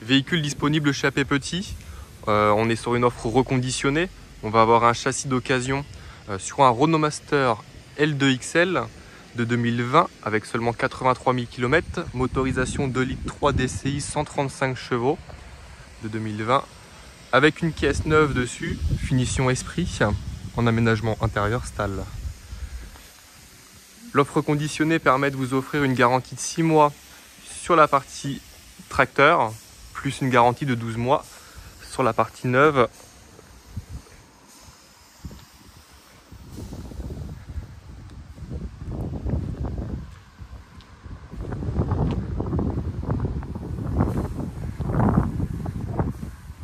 Véhicule disponible chez AP Petit. On est sur une offre reconditionnée. On va avoir un châssis d'occasion sur un Renault Master L2 XL de 2020 avec seulement 83 000 km. Motorisation 2 litres 3 DCI 135 chevaux de 2020 avec une caisse neuve dessus. Finition Esprit en aménagement intérieur Stahl. L'offre conditionnée permet de vous offrir une garantie de 6 mois sur la partie tracteur, plus une garantie de 12 mois sur la partie neuve.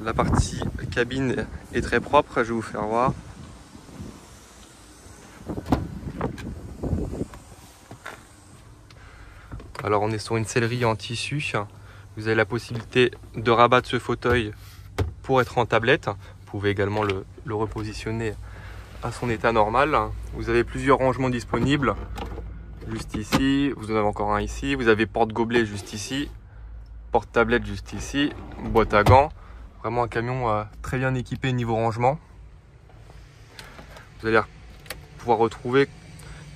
La partie cabine est très propre, je vais vous faire voir. Alors on est sur une sellerie en tissu. Vous avez la possibilité de rabattre ce fauteuil pour être en tablette. Vous pouvez également le repositionner à son état normal. Vous avez plusieurs rangements disponibles. Juste ici, vous en avez encore un ici. Vous avez porte-gobelet juste ici. Porte-tablette juste ici. Boîte à gants. Vraiment un camion très bien équipé niveau rangement. Vous allez pouvoir retrouver,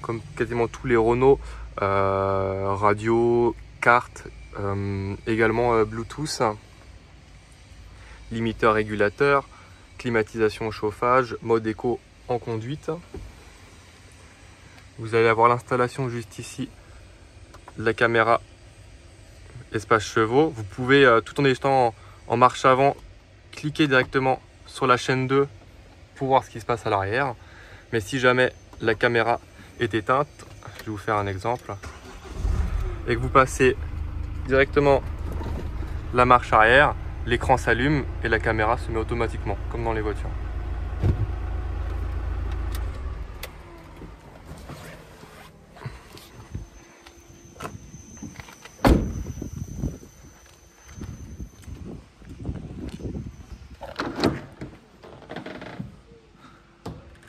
comme quasiment tous les Renault, radio, carte, également Bluetooth, limiteur régulateur, climatisation chauffage, mode éco en conduite. Vous allez avoir l'installation juste ici de la caméra espace chevaux. Vous pouvez, tout en étant en marche avant, cliquer directement sur la chaîne 2 pour voir ce qui se passe à l'arrière. Mais si jamais la caméra est éteinte, je vais vous faire un exemple, et que vous passez directement la marche arrière, l'écran s'allume et la caméra se met automatiquement, comme dans les voitures.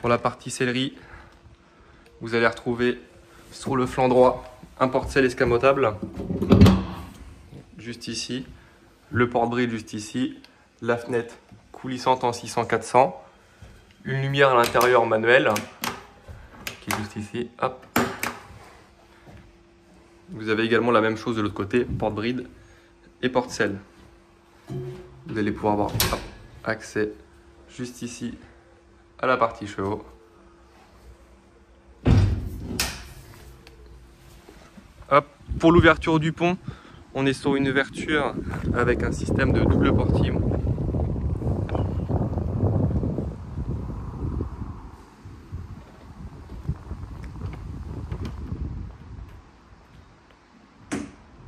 Pour la partie sellerie, vous allez retrouver sur le flanc droit un porte-selle escamotable, juste ici, le porte-bride juste ici, la fenêtre coulissante en 600-400, une lumière à l'intérieur manuelle qui est juste ici. Hop. Vous avez également la même chose de l'autre côté, porte-bride et porte-selle. Vous allez pouvoir avoir accès juste ici à la partie chevaux. Hop. Pour l'ouverture du pont, on est sur une ouverture avec un système de double portillon.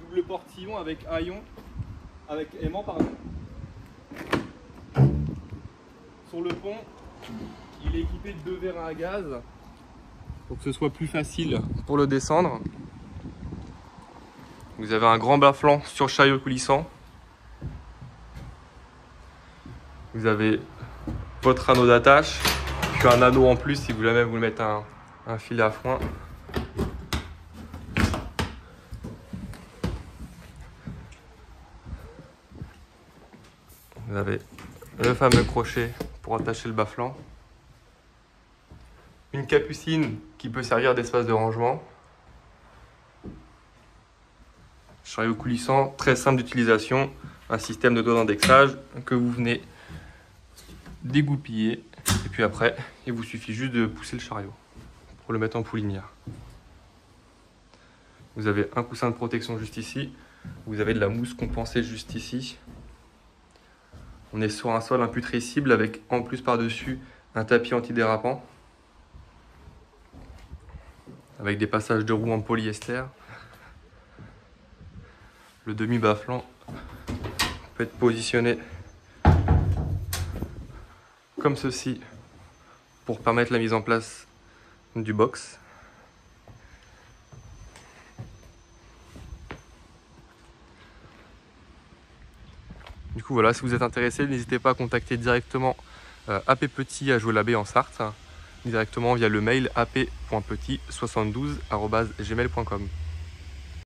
Double portillon avec haillon, avec aimant pardon. Sur le pont, il est équipé de 2 vérins à gaz pour que ce soit plus facile pour le descendre. Vous avez un grand bas-flanc sur chariot coulissant. Vous avez votre anneau d'attache, puis un anneau en plus si vous jamais vous mettez un filet à foin. Vous avez le fameux crochet pour attacher le bas-flanc. Une capucine qui peut servir d'espace de rangement. Chariot coulissant, très simple d'utilisation. Un système de dos d'indexage que vous venez dégoupiller. Et puis après, il vous suffit juste de pousser le chariot pour le mettre en poulinière. Vous avez un coussin de protection juste ici. Vous avez de la mousse compensée juste ici. On est sur un sol imputrescible avec en plus par-dessus un tapis antidérapant avec des passages de roues en polyester. Le demi-bas-flanc peut être positionné comme ceci pour permettre la mise en place du box. Du coup voilà, si vous êtes intéressé, n'hésitez pas à contacter directement AP Petit à Jouer-la-Baie en Sarthe, directement via le mail ap.petit72@gmail.com.